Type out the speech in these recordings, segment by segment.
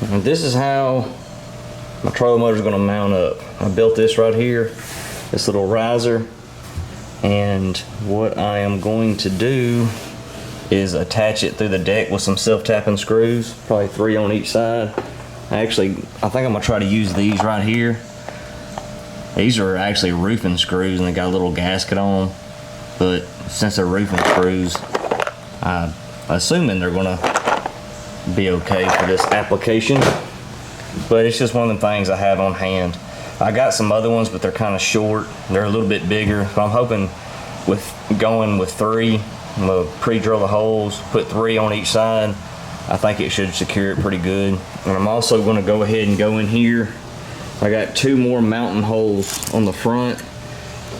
And this is how my trolling motor is going to mount up. I built this right here, this little riser, and what I am going to do is attach it through the deck with some self-tapping screws, probably 3 on each side. I think I'm going to try to use these right here. These are actually roofing screws and they got a little gasket on them, but since they're roofing screws, I'm assuming they're going to be okay for this application. But it's just one of the things I have on hand. I got some other ones, but they're kind of short. They're a little bit bigger, so I'm hoping with going with 3, I'm going to pre-drill the holes, put 3 on each side. I think it should secure it pretty good. And I'm also going to go ahead and go in here. I got 2 more mounting holes on the front,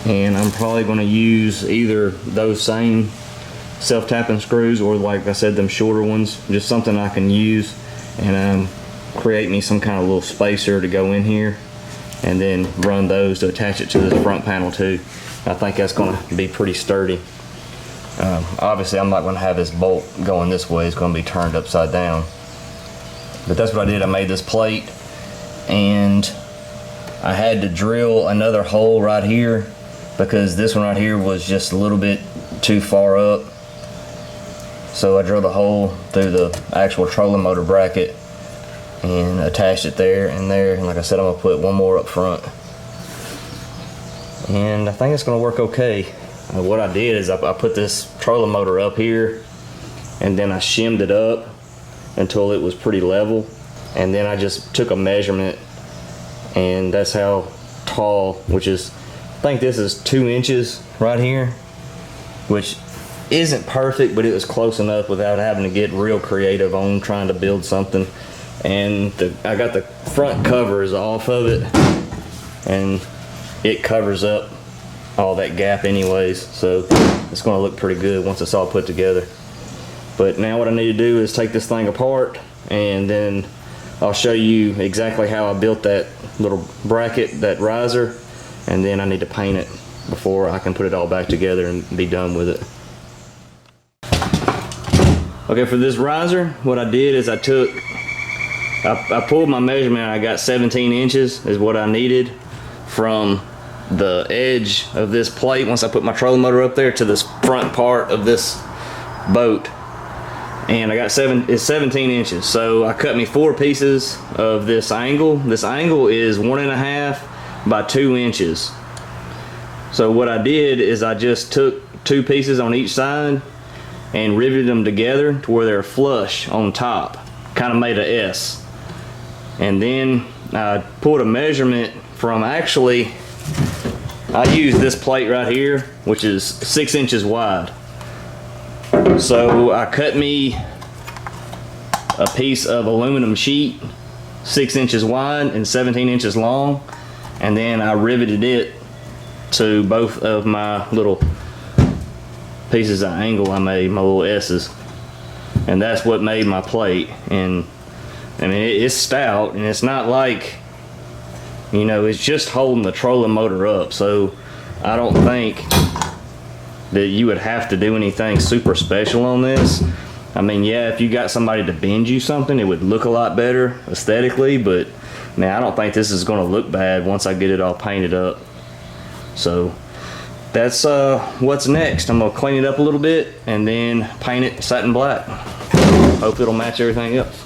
and I'm probably going to use either those same self-tapping screws or, like I said, them shorter ones, just something I can use and create me some kind of little spacer to go in here, and then run those to attach it to this front panel too. I think that's going to be pretty sturdy. Obviously I'm not going to have this bolt going this way, it's going to be turned upside down. But that's what I did. I made this plate, and I had to drill another hole right here because this one right here was just a little bit too far up. So I drilled a hole through the actual trolling motor bracket and attached it there and there. And like I said, I'm gonna put one more up front. And I think it's gonna work okay. What I did is I put this trolling motor up here, and then I shimmed it up until it was pretty level. And then I just took a measurement, and that's how tall, which is, I think this is 2 inches right here, which isn't perfect, but it was close enough without having to get real creative on trying to build something. And I got the front covers off of it, and it covers up all that gap anyways, so it's going to look pretty good once it's all put together. But now what I need to do is take this thing apart, and then I'll show you exactly how I built that little bracket, that riser, and then I need to paint it before I can put it all back together and be done with it. Okay, for this riser, what I did is I pulled my measurement. I got 17 inches is what I needed from the edge of this plate once I put my trolling motor up there to this front part of this boat. And I got 17 inches. So I cut me 4 pieces of this angle. This angle is 1.5 by 2 inches. So what I did is I just took 2 pieces on each side and riveted them together to where they're flush on top, kind of made a S. And then I pulled a measurement from, actually I used this plate right here, which is 6 inches wide. So I cut me a piece of aluminum sheet 6 inches wide and 17 inches long, and then I riveted it to both of my little pieces of angle I made, my little S's, and that's what made my plate. And I mean, it's stout, and it's not like, you know, it's just holding the trolling motor up, so I don't think that you would have to do anything super special on this. I mean, yeah, if you got somebody to bend you something, it would look a lot better aesthetically, but man, I don't think this is going to look bad once I get it all painted up. So that's what's next. I'm going to clean it up a little bit and then paint it satin black. Hope it'll match everything else.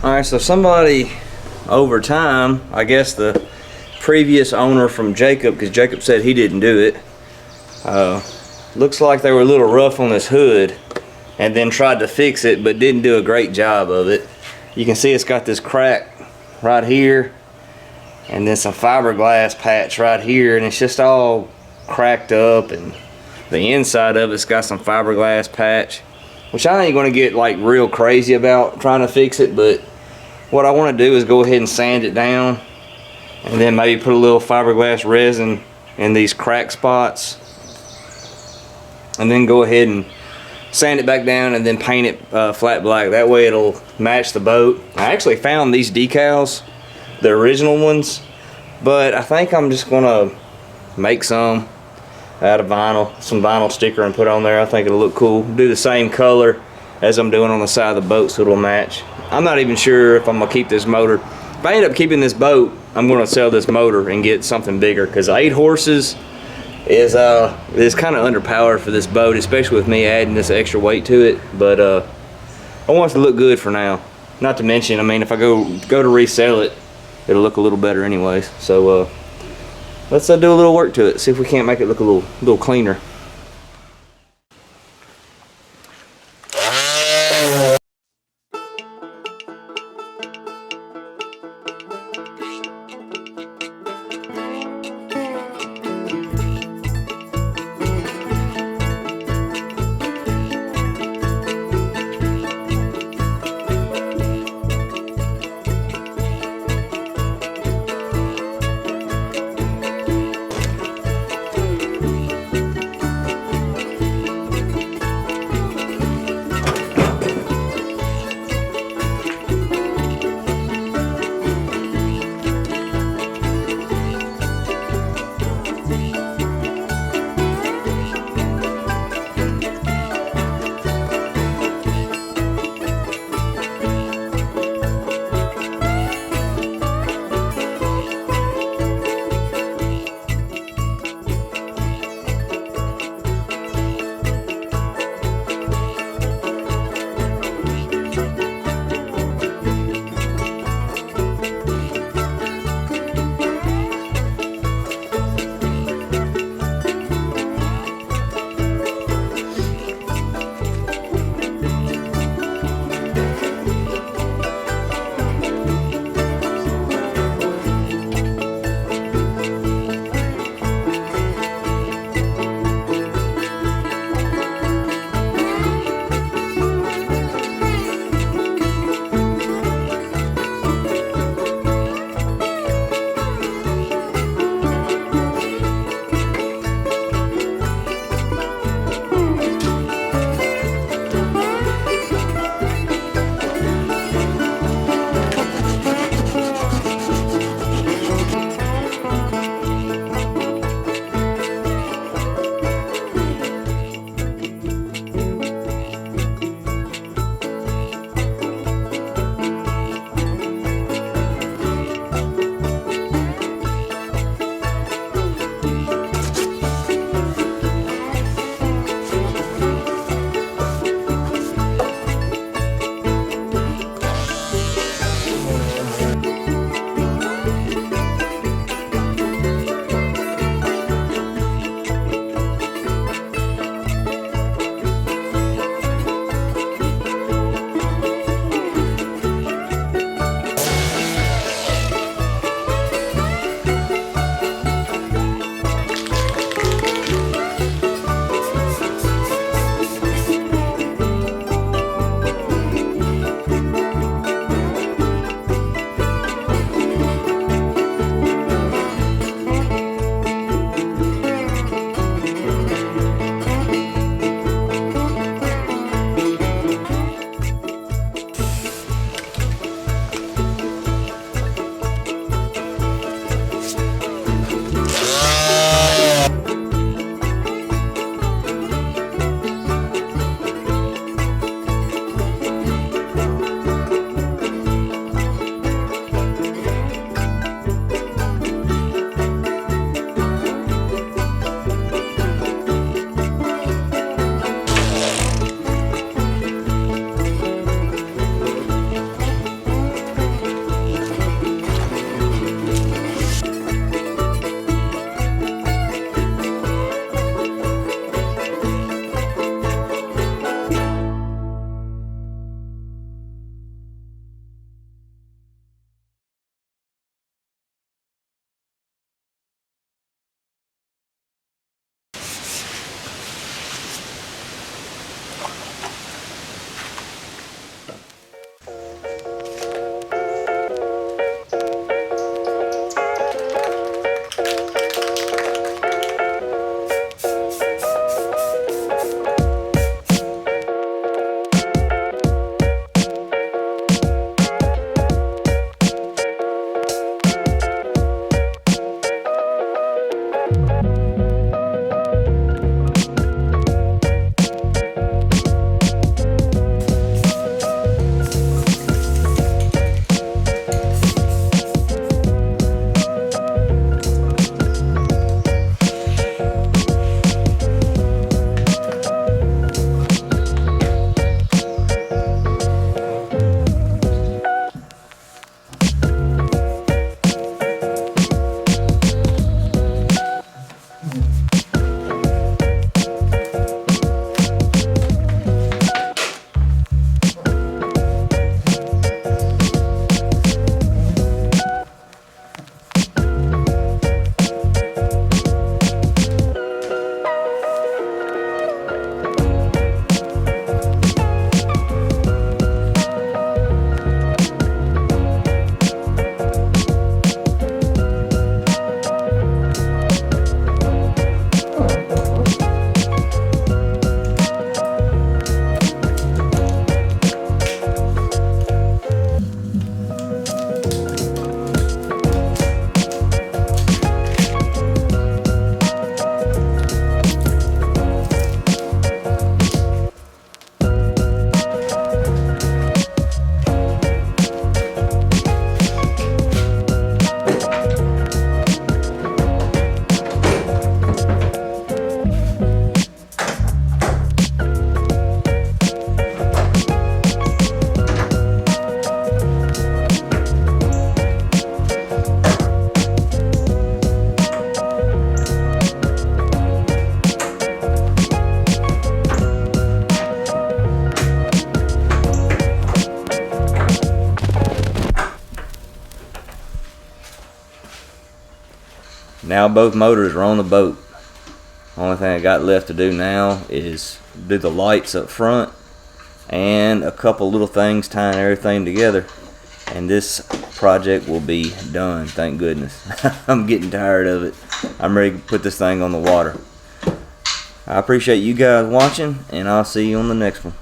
All right, so somebody over time, I guess the previous owner from Jacob, because Jacob said he didn't do it, looks like they were a little rough on this hood and then tried to fix it but didn't do a great job of it. You can see it's got this crack right here and then some fiberglass patch right here, and it's just all cracked up, and the inside of it's got some fiberglass patch, which I ain't gonna get like real crazy about trying to fix it, but what I want to do is go ahead and sand it down and then maybe put a little fiberglass resin in these crack spots and then go ahead and sand it back down and then paint it flat black. That way it'll match the boat. I actually found these decals, the original ones, but I think I'm just gonna make some out of vinyl, some vinyl sticker, and put on there. I think it'll look cool. Do the same color as I'm doing on the side of the boat so it'll match. I'm not even sure if I'm gonna keep this motor. If I end up keeping this boat, I'm gonna sell this motor and get something bigger, because 8 horses is kind of underpowered for this boat, especially with me adding this extra weight to it. But I want it to look good for now. Not to mention, I mean, if I go to resell it, it'll look a little better anyways. So let's do a little work to it. See if we can't make it look a little cleaner. now both motors are on the boat. Only thing I got left to do now is do the lights up front and a couple little things tying everything together, and this project will be done, thank goodness. I'm getting tired of it. I'm ready to put this thing on the water. I appreciate you guys watching, and I'll see you on the next one.